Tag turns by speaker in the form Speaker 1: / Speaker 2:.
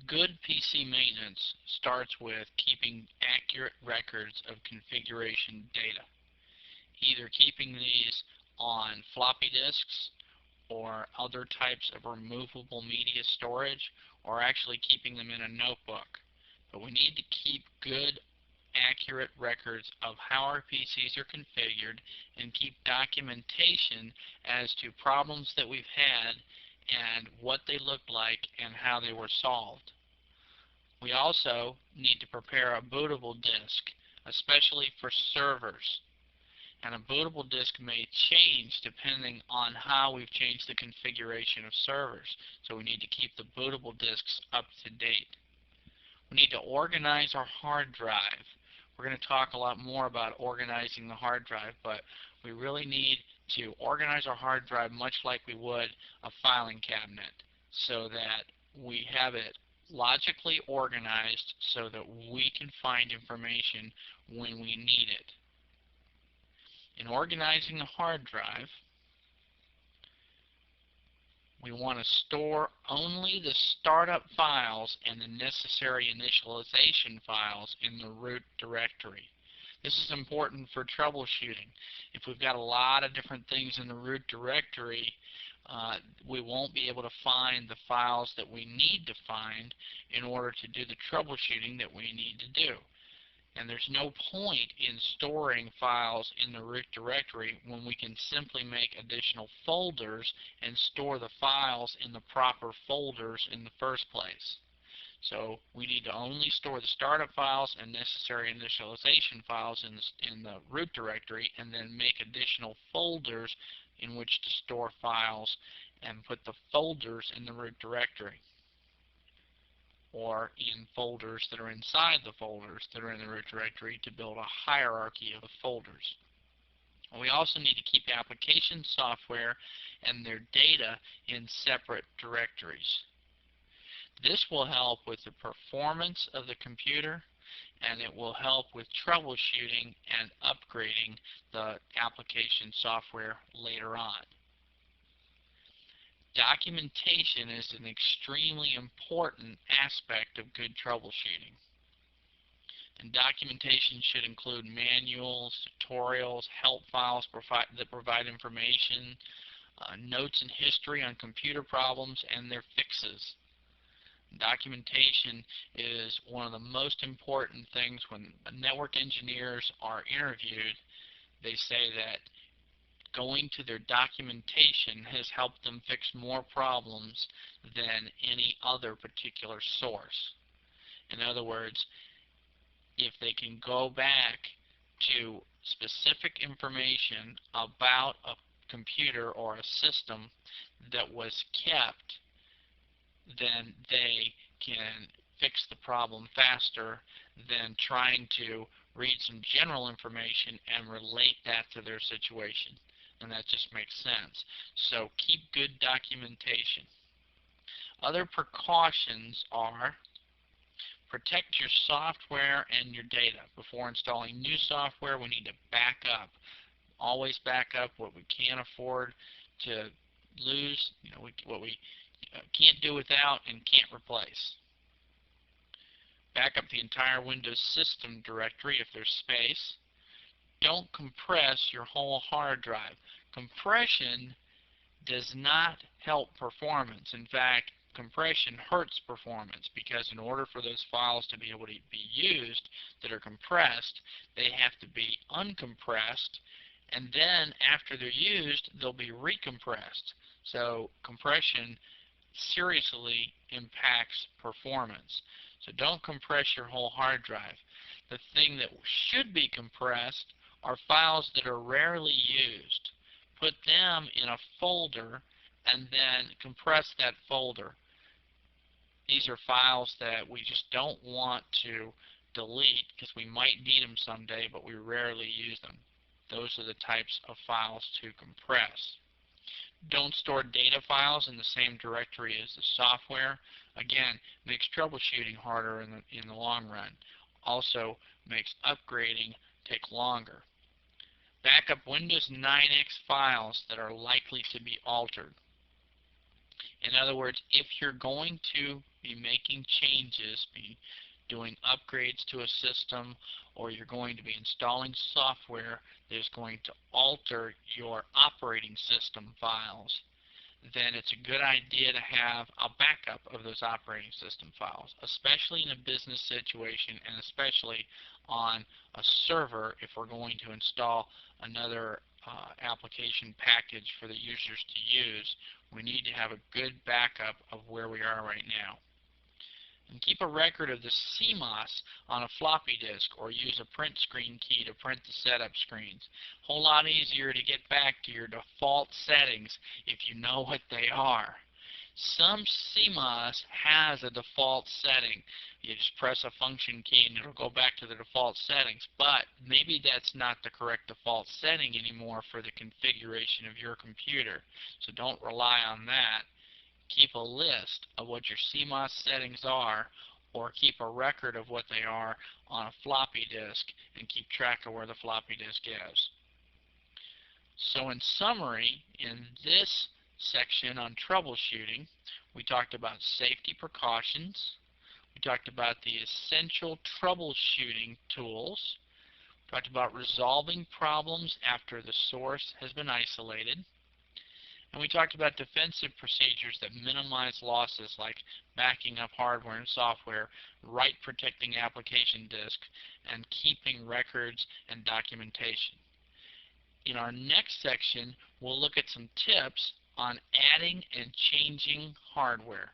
Speaker 1: Good PC maintenance starts with keeping accurate records of configuration data, either keeping these on floppy disks or other types of removable media storage, or actually keeping them in a notebook. But we need to keep good, accurate records of how our PCs are configured and keep documentation as to problems that we've had and what they looked like and how they were solved. We also need to prepare a bootable disk, especially for servers. And a bootable disk may change depending on how we've changed the configuration of servers. So we need to keep the bootable disks up to date. We need to organize our hard drive. We're going to talk a lot more about organizing the hard drive, but we really need to organize our hard drive much like we would a filing cabinet, so that we have it logically organized so that we can find information when we need it. In organizing the hard drive, we want to store only the startup files and the necessary initialization files in the root directory. This is important for troubleshooting. If we've got a lot of different things in the root directory, we won't be able to find the files that we need to find in order to do the troubleshooting that we need to do. And there's no point in storing files in the root directory when we can simply make additional folders and store the files in the proper folders in the first place. So we need to only store the startup files and necessary initialization files in the root directory, and then make additional folders in which to store files and put the folders in the root directory, or in folders that are inside the folders that are in the root directory, to build a hierarchy of the folders. We also need to keep application software and their data in separate directories. This will help with the performance of the computer, and it will help with troubleshooting and upgrading the application software later on. Documentation is an extremely important aspect of good troubleshooting. And documentation should include manuals, tutorials, help files that provide information, notes and history on computer problems and their fixes. Documentation is one of the most important things. When network engineers are interviewed, they say that going to their documentation has helped them fix more problems than any other particular source. In other words, if they can go back to specific information about a computer or a system that was kept, then they can fix the problem faster than trying to read some general information and relate that to their situation. And that just makes sense. So keep good documentation. Other precautions are: protect your software and your data. Before installing new software, we need to back up. Always back up what we can't afford to lose, what we can't do without and can't replace. Back up the entire Windows system directory if there's space. Don't compress your whole hard drive. Compression does not help performance. In fact, compression hurts performance, because in order for those files to be able to be used that are compressed, they have to be uncompressed, and then after they're used, they'll be recompressed. So compression seriously impacts performance. So don't compress your whole hard drive. The thing that should be compressed are files that are rarely used. Put them in a folder and then compress that folder. These are files that we just don't want to delete because we might need them someday, but we rarely use them. Those are the types of files to compress. Don't store data files in the same directory as the software. Again, makes troubleshooting harder in the long run. Also makes upgrading take longer. Back up Windows 9X files that are likely to be altered. In other words, if you're going to be making changes, be doing upgrades to a system, or you're going to be installing software that is going to alter your operating system files, then it's a good idea to have a backup of those operating system files, especially in a business situation and especially on a server if we're going to install another application package for the users to use. We need to have a good backup of where we are right now. And keep a record of the CMOS on a floppy disk, or use a print screen key to print the setup screens. A whole lot easier to get back to your default settings if you know what they are. Some CMOS has a default setting. You just press a function key and it'll go back to the default settings, but maybe that's not the correct default setting anymore for the configuration of your computer. So don't rely on that. Keep a list of what your CMOS settings are, or keep a record of what they are on a floppy disk and keep track of where the floppy disk is. So in summary, in this section on troubleshooting, we talked about safety precautions, we talked about the essential troubleshooting tools, we talked about resolving problems after the source has been isolated, and we talked about defensive procedures that minimize losses, like backing up hardware and software, write protecting application disk, and keeping records and documentation. In our next section, we'll look at some tips on adding and changing hardware.